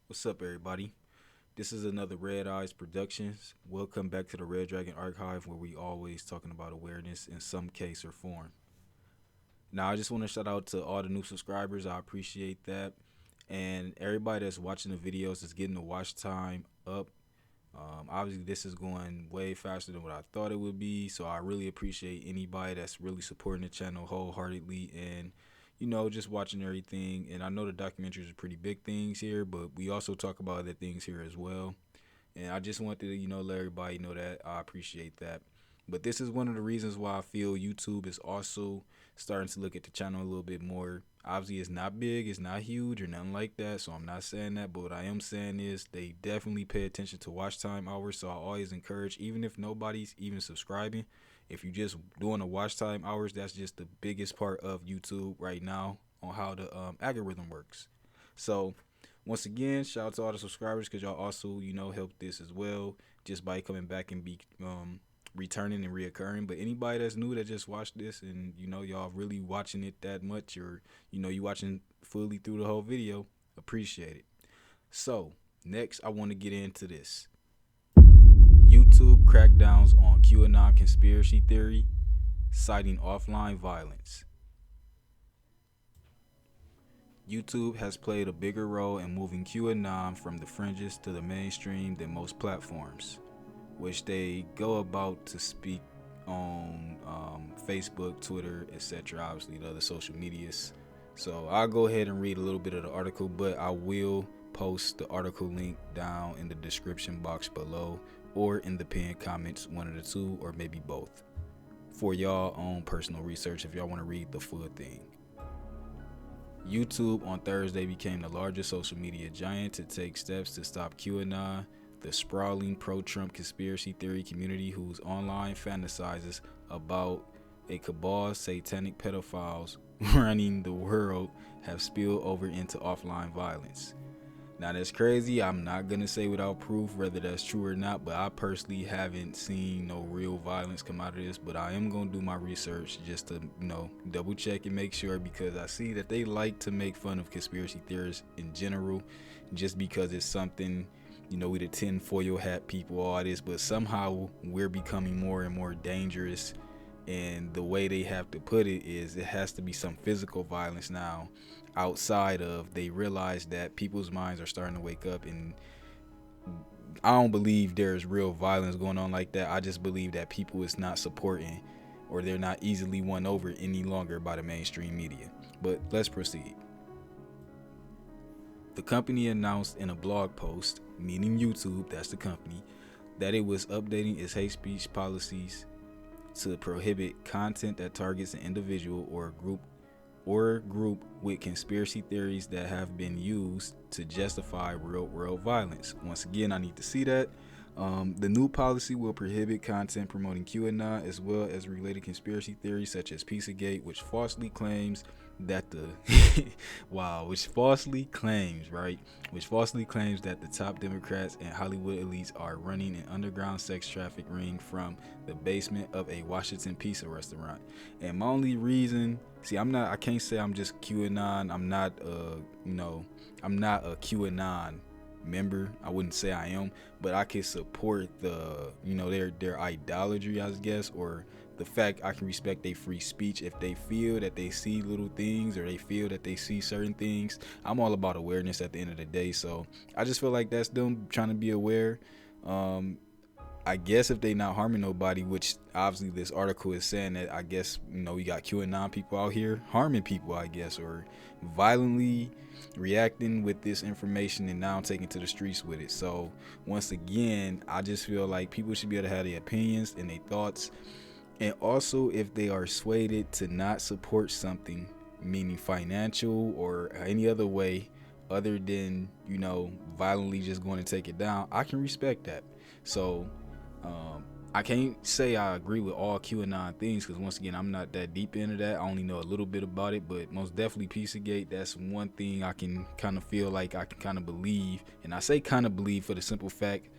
What's up, everybody? This is another Red Eyes Productions. Welcome back to the Red Dragon Archive, where we always talking about awareness in some case or form. Now, I just want to shout out to all the new subscribers. I appreciate that, and everybody that's watching the videos is getting the watch time up. Obviously, this is going way faster than what I thought it would be, so I really appreciate anybody that's really supporting the channel wholeheartedly and just watching everything. And I know the documentaries are pretty big things here, but we also talk about other things here as well. And I just wanted to, let everybody know that I appreciate that. But this is one of the reasons why I feel YouTube is also starting to look at the channel a little bit more. Obviously, it's not big, it's not huge or nothing like that, so I'm not saying that. But what I am saying is they definitely pay attention to watch time hours. So I always encourage, even if nobody's even subscribing, if you just doing the watch time hours, that's just the biggest part of YouTube right now on how the algorithm works. So once again, shout out to all the subscribers because y'all also help this as well just by coming back and be returning and reoccurring. But anybody that's new that just watched this and y'all really watching it that much, or you watching fully through the whole video, appreciate it. So next, I want to get into this. YouTube crackdowns on QAnon conspiracy theory, citing offline violence. YouTube has played a bigger role in moving QAnon from the fringes to the mainstream than most platforms, which they go about to speak on Facebook, Twitter, etc. Obviously, the other social medias. So I'll go ahead and read a little bit of the article, but I will post the article link down in the description box below or in the pinned comments, one of the two, or maybe both, for y'all own personal research if y'all want to read the full thing. YouTube on Thursday became the largest social media giant to take steps to stop QAnon, the sprawling pro-Trump conspiracy theory community whose online fantasizes about a cabal of satanic pedophiles running the world have spilled over into offline violence. Now that's crazy. I'm not going to say without proof whether that's true or not, but I personally haven't seen no real violence come out of this, but I am going to do my research just to, double check and make sure, because I see that they like to make fun of conspiracy theorists in general just because it's something, we the tinfoil hat people, all this, but somehow we're becoming more and more dangerous. And the way they have to put it is it has to be some physical violence now, outside of they realize that people's minds are starting to wake up. And I don't believe there's real violence going on like that. I just believe that people is not supporting, or they're not easily won over any longer by the mainstream media. But let's proceed. The company announced in a blog post, meaning YouTube, that's the company, that it was updating its hate speech policies to prohibit content that targets an individual or a group with conspiracy theories that have been used to justify real world violence. Once again, I need to see that. The new policy will prohibit content promoting QAnon as well as related conspiracy theories such as Pizzagate, which falsely claims that which falsely claims that the top Democrats and Hollywood elites are running an underground sex traffic ring from the basement of a Washington pizza restaurant. And my only reason, I can't say I'm just QAnon. I'm not a QAnon member. I wouldn't say I am, but I can support the their idolatry, I guess, or the fact I can respect their free speech if they feel that they see little things or they feel that they see certain things. I'm all about awareness at the end of the day, so I just feel like that's them trying to be aware. I guess if they not harming nobody, which obviously this article is saying that, I guess, we got QAnon people out here harming people, I guess, or violently reacting with this information and now taking to the streets with it. So once again, I just feel like people should be able to have their opinions and their thoughts. And also, if they are swayed to not support something, meaning financial or any other way other than, violently just going to take it down, I can respect that. So I can't say I agree with all QAnon things because, once again, I'm not that deep into that. I only know a little bit about it, but most definitely Pizzagate, that's one thing I can kind of feel like I can kind of believe. And I say kind of believe for the simple fact,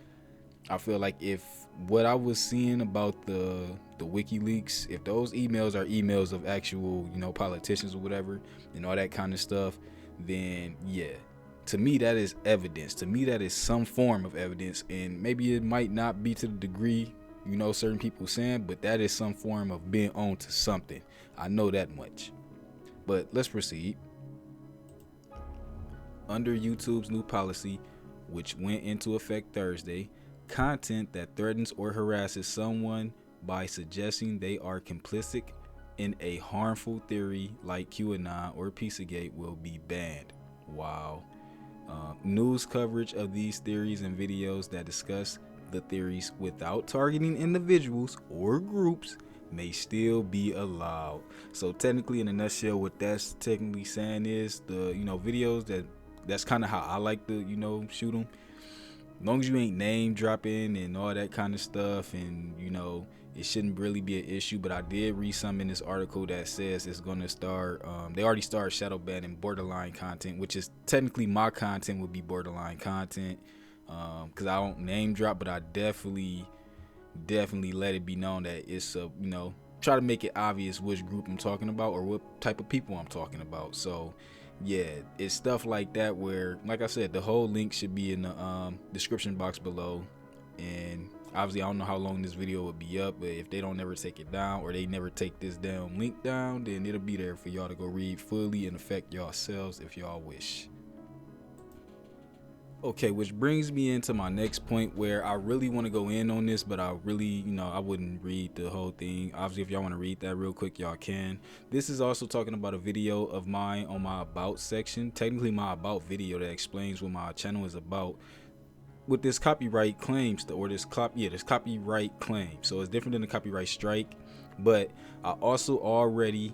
I feel like if what I was seeing about the WikiLeaks, if those emails are emails of actual, politicians or whatever and all that kind of stuff, then yeah, to me, that is evidence. To me, that is some form of evidence, and maybe it might not be to the degree, you know, certain people saying, but that is some form of being on to something. I know that much. But let's proceed. Under YouTube's new policy, which went into effect Thursday, content that threatens or harasses someone by suggesting they are complicit in a harmful theory like QAnon or Pizzagate will be banned. Wow. News coverage of these theories and videos that discuss the theories without targeting individuals or groups may still be allowed. So technically, in a nutshell, what that's technically saying is the, you know, videos that's kind of how I like to, you know, shoot them. As long as you ain't name dropping and all that kind of stuff, and you know, it shouldn't really be an issue. But I did read something in this article that says it's going to start, they already started shadow banning borderline content, which is technically my content would be borderline content, because I don't name drop, but I definitely let it be known that it's a, you know, try to make it obvious which group I'm talking about or what type of people I'm talking about. So yeah, it's stuff like that where, like I said, the whole link should be in the description box below. And obviously I don't know how long this video will be up, but if they don't never take it down, or they never take this damn link down, then it'll be there for y'all to go read fully and affect yourselves if y'all wish. Okay, which brings me into my next point, where I really want to go in on this, but I really, you know, I wouldn't read the whole thing. Obviously, if y'all want to read that real quick, y'all can. This is also talking about a video of mine on my about section, technically my about video that explains what my channel is about, with this copyright claims, or this copyright claim. So it's different than the copyright strike, but I also already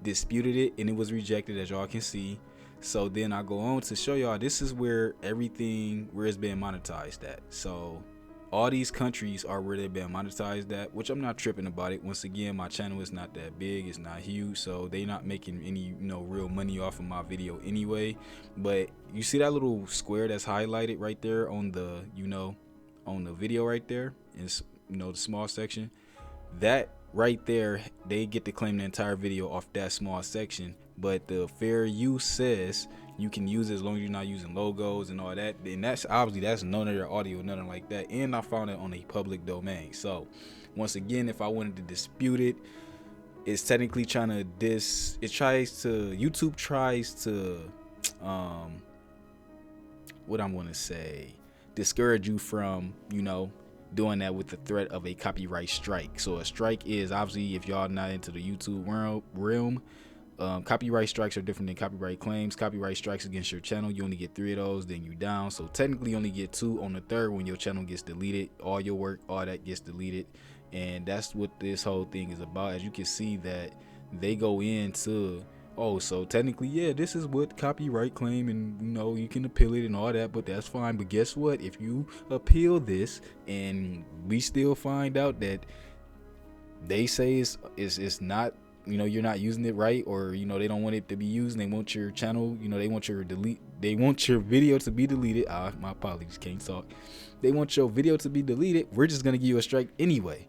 disputed it and it was rejected, as y'all can see. So then I go on to show y'all this is where everything, where it's being monetized at. So all these countries are where they're being monetized at, which I'm not tripping about it. Once again, my channel is not that big, it's not huge, so they not making any, you know, real money off of my video anyway. But you see that little square that's highlighted right there on the, you know, on the video right there, is, you know, the small section, that right there, they get to claim the entire video off that small section. But the fair use says you can use it as long as you're not using logos and all that. And that's obviously, that's none of their audio, nothing like that. And I found it on a public domain. So once again, if I wanted to dispute it, it's technically trying to YouTube tries to what I'm gonna say, discourage you from, you know, doing that with the threat of a copyright strike. So a strike is, obviously, if y'all not into the YouTube realm, copyright strikes are different than copyright claims. Copyright strikes against your channel, you only get 3 of those, then you down. So technically you only get 2 on the third. When your channel gets deleted, all your work, all that gets deleted. And that's what this whole thing is about. As you can see that they go into, oh, so technically, yeah, this is what copyright claim, and you know, you can appeal it and all that, but that's fine. But guess what, if you appeal this and we still find out that they say it's not, you know, you're not using it right, or you know, they don't want it to be used, and they want your channel, you know, they want your video to be deleted. My apologies, can't talk. They want your video to be deleted. We're just gonna give you a strike anyway,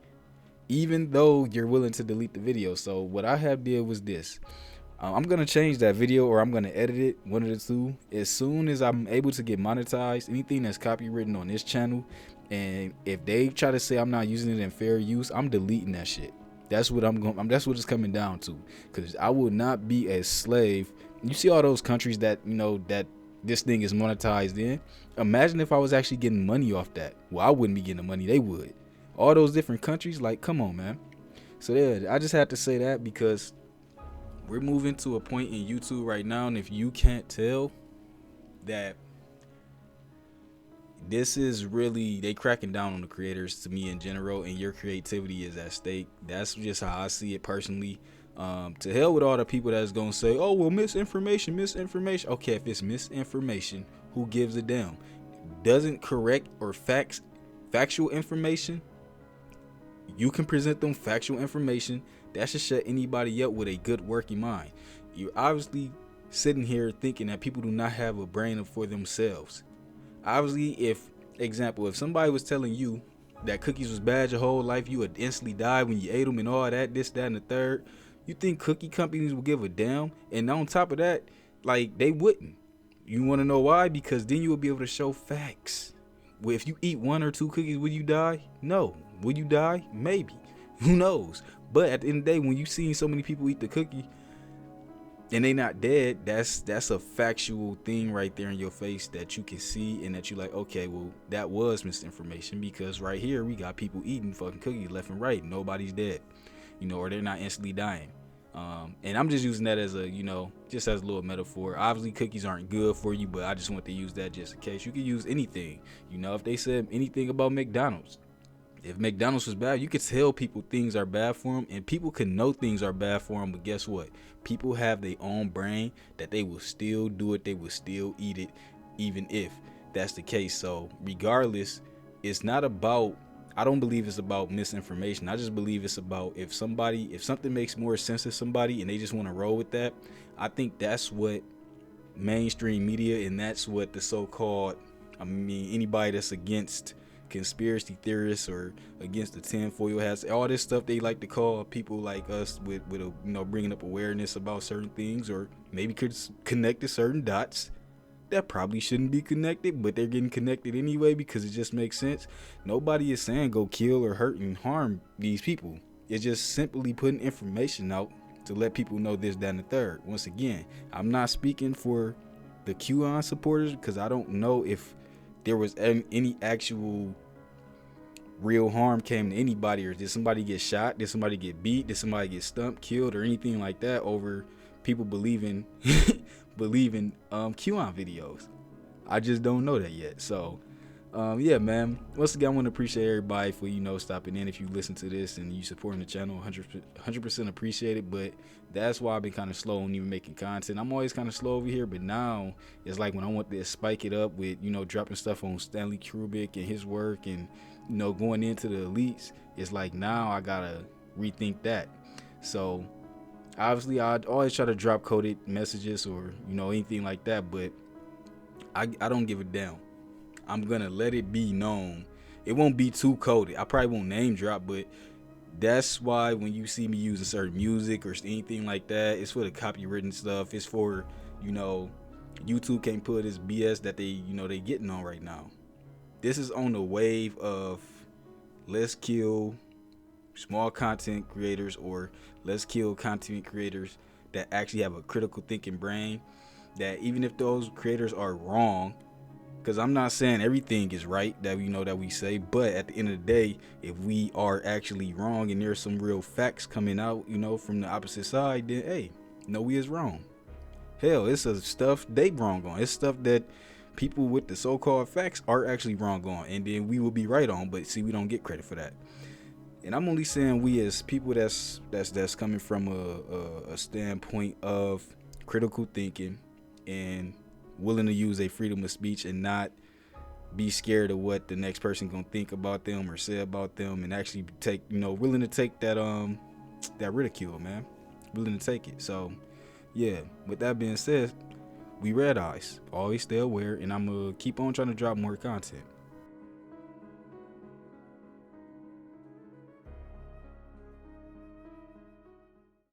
even though you're willing to delete the video. So what I have did was this. I'm gonna change that video, or I'm gonna edit it, one of the two. As soon as I'm able to get monetized, anything that's copywritten on this channel, and if they try to say I'm not using it in fair use, I'm deleting that shit. That's what that's what it's coming down to, because I will not be a slave. You see all those countries that, you know, that this thing is monetized in. Imagine if I was actually getting money off that. Well, I wouldn't be getting the money, they would. All those different countries, like, come on, man. So yeah, I just had to say that, because we're moving to a point in YouTube right now, and if you can't tell, that this is really, they cracking down on the creators, to me, in general, and your creativity is at stake. That's just how I see it personally. To hell with all the people that's gonna say, oh, well, misinformation. Okay, if it's misinformation, who gives a damn? Doesn't correct or factual information, you can present them factual information. That should shut anybody up with a good working mind. You're obviously sitting here thinking that people do not have a brain for themselves. Obviously, if somebody was telling you that cookies was bad your whole life, you would instantly die when you ate them and all that, this, that, and the third, you think cookie companies will give a damn? And on top of that, like, they wouldn't. You want to know why? Because then you will be able to show facts. Well, if you eat 1 or 2 cookies, will you die? No. Will you die? Maybe. Who knows? But at the end of the day, when you see so many people eat the cookie and they not dead, that's a factual thing right there in your face that you can see, and that you like, okay, well, that was misinformation, because right here we got people eating fucking cookies left and right. Nobody's dead, or they're not instantly dying. And I'm just using that as a, just as a little metaphor. Obviously, cookies aren't good for you, but I just want to use that just in case. You can use anything. If they said anything about McDonald's, if McDonald's was bad, you could tell people things are bad for them, and people can know things are bad for them. But guess what? People have their own brain that they will still do it. They will still eat it, even if that's the case. So regardless, it's not about, I don't believe it's about misinformation. I just believe it's about if something makes more sense to somebody and they just want to roll with that. I think that's what mainstream media, and that's what the so-called, anybody that's against conspiracy theorists or against the tinfoil hats, all this stuff they like to call people like us with a, bringing up awareness about certain things, or maybe could connect to certain dots that probably shouldn't be connected, but they're getting connected anyway because it just makes sense. Nobody is saying go kill or hurt and harm these people. It's just simply putting information out to let people know this, that, and the third. Once again, I'm not speaking for the QAnon supporters because I don't know if there was any actual real harm came to anybody, or did somebody get shot, did somebody get beat, did somebody get stumped, killed, or anything like that over people believing QAnon videos. I just don't know that yet. So yeah, man, once again, I want to appreciate everybody for stopping in. If you listen to this and you supporting the channel, 100% appreciate it. But that's why I've been kind of slow on even making content. I'm always kind of slow over here, but now it's like when I want to spike it up with dropping stuff on Stanley Kubrick and his work, and going into the elites, it's like now I gotta rethink that. So obviously, I'd always try to drop coded messages or anything like that, but I don't give a damn. I'm gonna let it be known. It won't be too coded. I probably won't name drop, but that's why when you see me using certain music or anything like that, it's for the copywritten stuff. It's for YouTube can't put this BS that they getting on right now. This is on the wave of let's kill small content creators, or let's kill content creators that actually have a critical thinking brain, that even if those creators are wrong, because I'm not saying everything is right that that we say, but at the end of the day, if we are actually wrong and there's some real facts coming out from the opposite side, then hey, we is wrong. Hell, it's stuff they wrong on. It's stuff that people with the so-called facts are actually wrong on, and then we will be right on, but see, we don't get credit for that. And I'm only saying we as people that's coming from a standpoint of critical thinking and willing to use a freedom of speech and not be scared of what the next person gonna think about them or say about them, and actually take willing to take that ridicule, man, willing to take it. So yeah, with that being said, we red eyes, always stay aware, and I'm gonna keep on trying to drop more content.